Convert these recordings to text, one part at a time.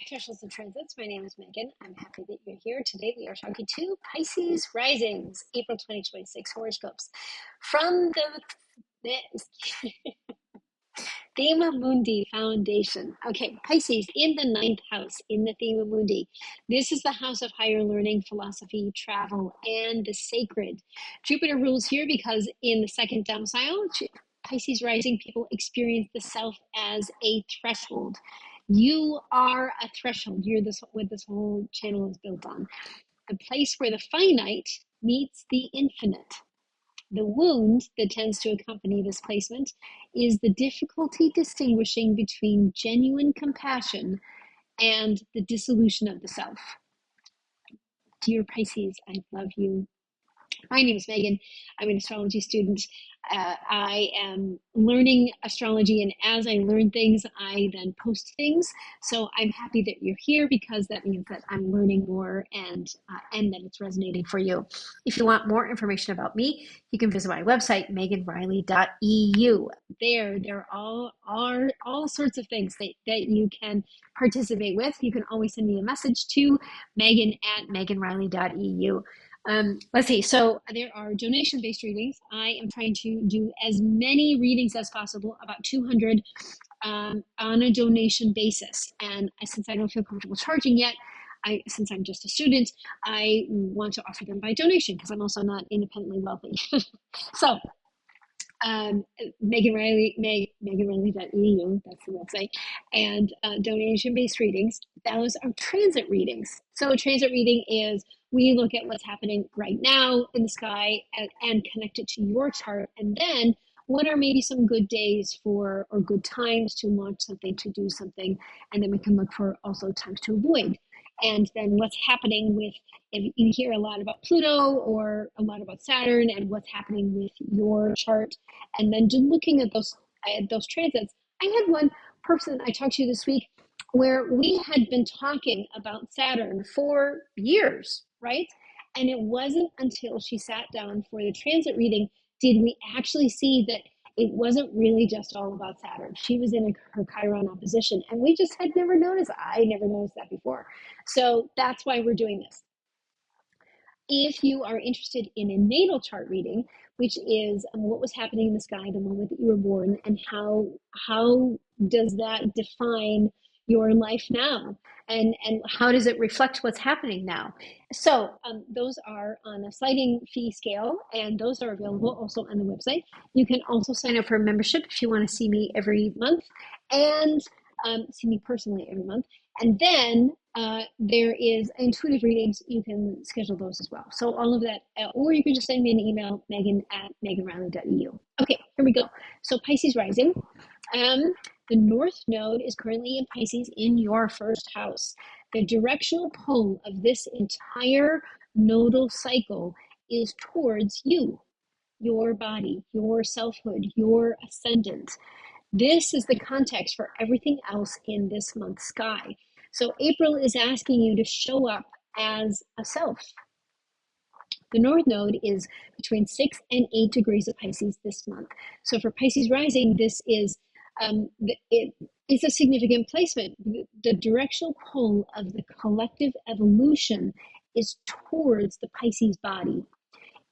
Officials and transits. My name is Megan. I'm happy that you're here. Today we are talking to Pisces risings, April 2026 horoscopes from the Thema Mundi Foundation. Okay, Pisces in the ninth house in the Thema Mundi. This is the house of higher learning, philosophy, travel, and the sacred. Jupiter rules here because in the second domicile, Pisces rising people experience the self as a threshold. You are a threshold. You're what this whole channel is built on. The place where the finite meets the infinite. The wound that tends to accompany this placement is the difficulty distinguishing between genuine compassion and the dissolution of the self. Dear Pisces, I love you. My name is Megan. I'm an astrology student. I am learning astrology, and as I learn things, I then post things. So I'm happy that you're here because that means that I'm learning more and that it's resonating for you. If you want more information about me, you can visit my website, meganriley.eu. There are all sorts of things that you can participate with. You can always send me a message to megan@meganriley.eu. Let's see. So there are donation-based readings. I am trying to do as many readings as possible, about 200 on a donation basis. And since I don't feel comfortable charging yet, since I'm just a student, I want to offer them by donation because I'm also not independently wealthy. So Megan Riley, meganriley.eu, that's the website, and donation-based readings. Those are transit readings. So a transit reading is we look at what's happening right now in the sky and connect it to your chart, and then what are maybe some good days or good times to launch something, to do something, and then we can look for also times to avoid. And then what's happening with, if you hear a lot about Pluto or a lot about Saturn and what's happening with your chart, and then just looking at those transits. I had one person I talked to this week where we had been talking about Saturn for years, right? And it wasn't until she sat down for the transit reading did we actually see that it wasn't really just all about Saturn. She was in her Chiron opposition, and we just had never noticed. I never noticed that before. So that's why we're doing this. If you are interested in a natal chart reading, which is what was happening in the sky the moment that you were born, and how does that define your life now, and how does it reflect what's happening now? So those are on a sliding fee scale, and those are available also on the website. You can also sign up for a membership if you want to see me every month, and see me personally every month. And then there is intuitive readings. You can schedule those as well. So all of that, or you can just send me an email, megan@meganriley.eu. Okay, here we go. So Pisces rising. The North Node is currently in Pisces in your first house. The directional pole of this entire nodal cycle is towards you, your body, your selfhood, your ascendant. This is the context for everything else in this month's sky. So April is asking you to show up as a self. The North Node is between 6 and 8 degrees of Pisces this month. So for Pisces rising, this is it's a significant placement. The directional pole of the collective evolution is towards the Pisces body.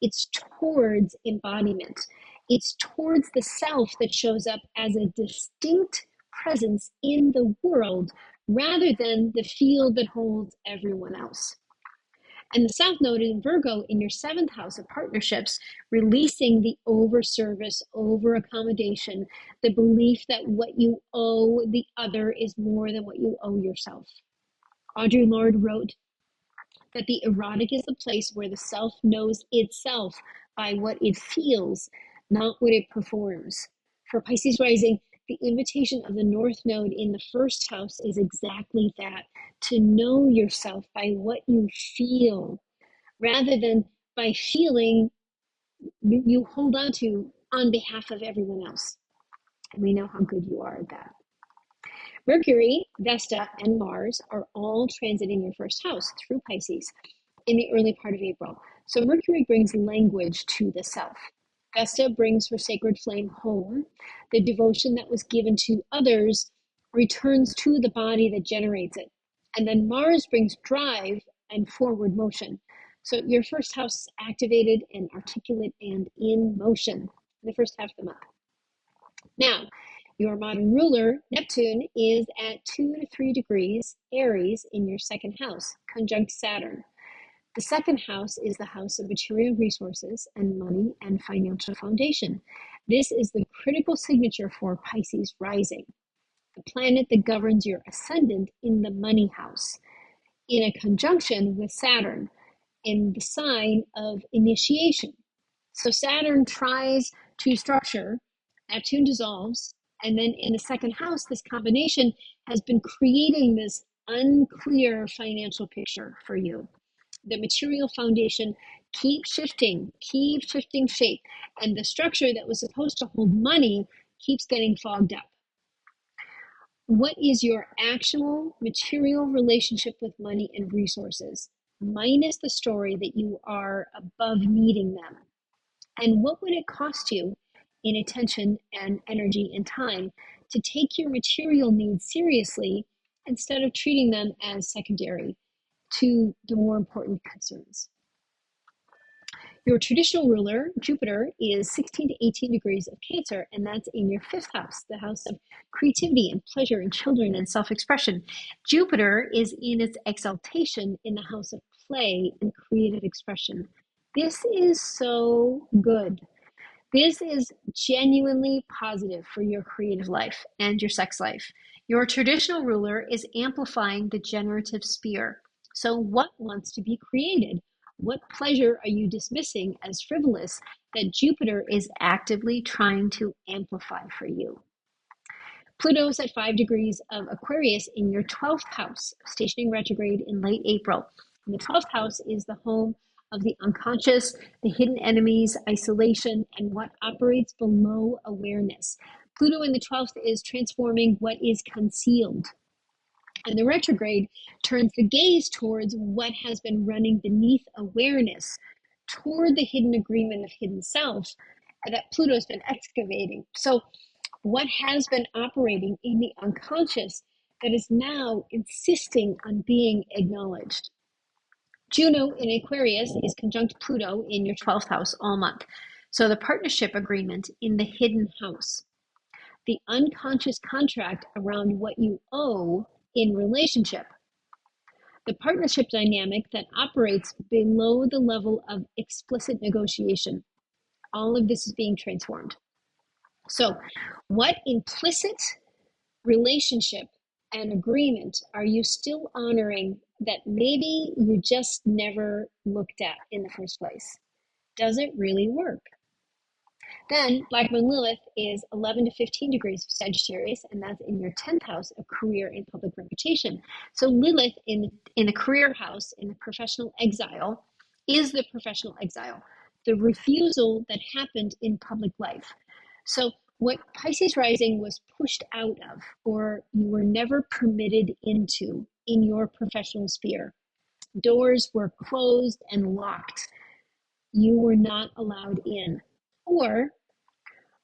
It's towards embodiment. It's towards the self that shows up as a distinct presence in the world rather than the field that holds everyone else. And the South Node in Virgo in your 7th house of partnerships, releasing the over-service, over-accommodation, the belief that what you owe the other is more than what you owe yourself. Audre Lorde wrote that the erotic is the place where the self knows itself by what it feels, not what it performs. For Pisces rising, the invitation of the North Node in the first house is exactly that, to know yourself by what you feel, rather than by feeling you hold on to on behalf of everyone else. And we know how good you are at that. Mercury, Vesta, and Mars are all transiting your first house through Pisces in the early part of April. So Mercury brings language to the self. Vesta brings her sacred flame home. The devotion that was given to others returns to the body that generates it. And then Mars brings drive and forward motion. So your first house is activated and articulate and in motion the first half of the month. Now, your modern ruler, Neptune, is at 2 to 3 degrees Aries in your second house, conjunct Saturn. The second house is the house of material resources and money and financial foundation. This is the critical signature for Pisces rising, the planet that governs your ascendant in the money house, in a conjunction with Saturn in the sign of initiation. So Saturn tries to structure, Neptune dissolves, and then in the second house, this combination has been creating this unclear financial picture for you. The material foundation keeps shifting shape, and the structure that was supposed to hold money keeps getting fogged up. What is your actual material relationship with money and resources, minus the story that you are above needing them? And what would it cost you in attention and energy and time to take your material needs seriously instead of treating them as secondary to the more important concerns? Your traditional ruler, Jupiter, is 16 to 18 degrees of Cancer, and that's in your fifth house, the house of creativity and pleasure and children and self-expression. Jupiter is in its exaltation in the house of play and creative expression. This is so good. This is genuinely positive for your creative life and your sex life. Your traditional ruler is amplifying the generative sphere. So what wants to be created? What pleasure are you dismissing as frivolous that Jupiter is actively trying to amplify for you? Pluto is at 5 degrees of Aquarius in your 12th house, stationing retrograde in late April. And the 12th house is the home of the unconscious, the hidden enemies, isolation, and what operates below awareness. Pluto in the 12th is transforming what is concealed. And the retrograde turns the gaze towards what has been running beneath awareness, toward the hidden agreement of hidden self that Pluto's been excavating. So what has been operating in the unconscious that is now insisting on being acknowledged. Juno in Aquarius is conjunct Pluto in your 12th house all month. So the partnership agreement in the hidden house, the unconscious contract around what you owe in relationship, the partnership dynamic that operates below the level of explicit negotiation. All of this is being transformed. So what implicit relationship and agreement are you still honoring that maybe you just never looked at in the first place? Does it really work? Then Black Moon Lilith is 11 to 15 degrees of Sagittarius, and that's in your 10th house of career and public reputation. So Lilith in the career house, in the professional exile, is the professional exile, the refusal that happened in public life. So what Pisces rising was pushed out of, or you were never permitted into in your professional sphere. Doors were closed and locked. You were not allowed in. Or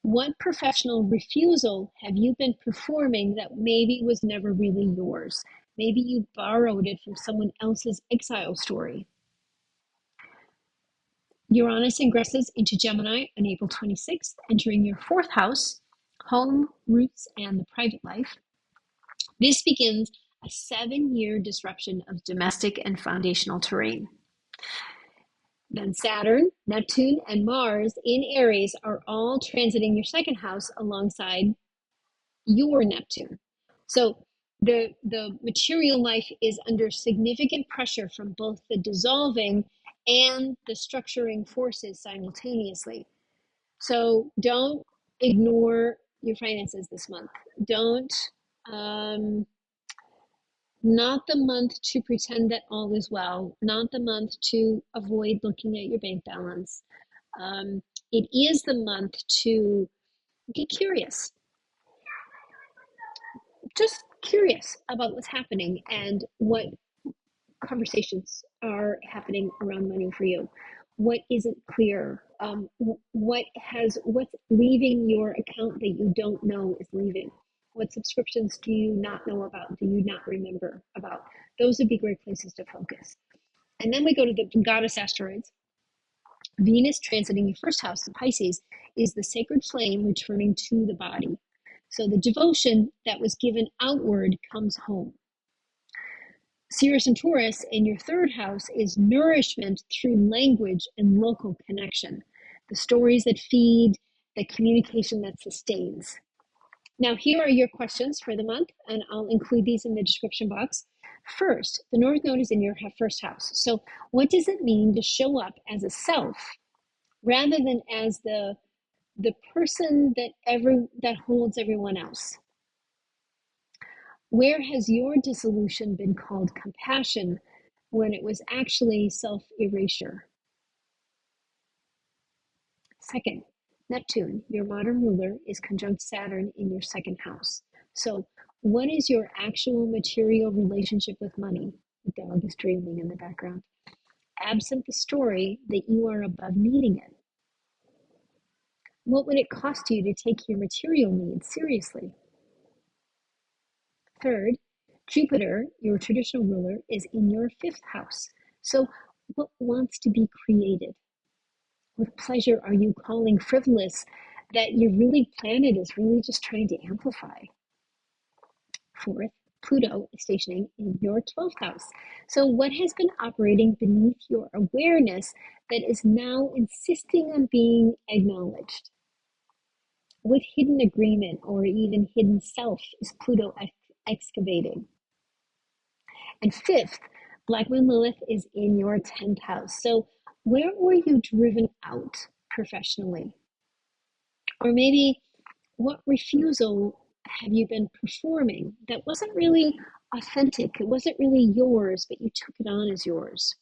what professional refusal have you been performing that maybe was never really yours? Maybe you borrowed it from someone else's exile story. Uranus ingresses into Gemini on April 26th, entering your fourth house, home, roots, and the private life. This begins a 7-year disruption of domestic and foundational terrain. Then Saturn, Neptune, and Mars in Aries are all transiting your second house alongside your Neptune. So the material life is under significant pressure from both the dissolving and the structuring forces simultaneously. So don't ignore your finances this month. Don't, not the month to pretend that all is well, not the month to avoid looking at your bank balance. It is the month to get curious. Just curious about what's happening and what conversations are happening around money for you. What isn't clear? What's leaving your account that you don't know is leaving? What subscriptions do you not know about? Do you not remember about? Those would be great places to focus. And then we go to the goddess asteroids. Venus transiting your first house, the Pisces, is the sacred flame returning to the body. So the devotion that was given outward comes home. Sirius and Taurus in your third house is nourishment through language and local connection. The stories that feed, the communication that sustains. Now, here are your questions for the month, and I'll include these in the description box. First, the North Node is in your first house. So what does it mean to show up as a self rather than as the person that holds everyone else? Where has your dissolution been called compassion when it was actually self-erasure? Second, Neptune, your modern ruler, is conjunct Saturn in your second house. So what is your actual material relationship with money? The dog is dreaming in the background. Absent the story that you are above needing it. What would it cost you to take your material needs seriously? Third, Jupiter, your traditional ruler, is in your fifth house. So what wants to be created? What pleasure are you calling frivolous that your planet is really just trying to amplify? Fourth, Pluto is stationing in your 12th house. So what has been operating beneath your awareness that is now insisting on being acknowledged? What hidden agreement or even hidden self is Pluto excavating? And fifth, Black Moon Lilith is in your 10th house. So where were you driven out professionally? Or maybe what refusal have you been performing that wasn't really authentic? It wasn't really yours, but you took it on as yours.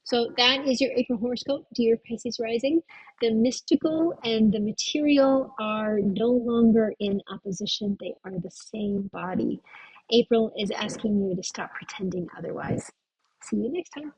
So that is your April horoscope, dear Pisces rising. The mystical and the material are no longer in opposition. They are the same body. April is asking you to stop pretending otherwise. See you next time.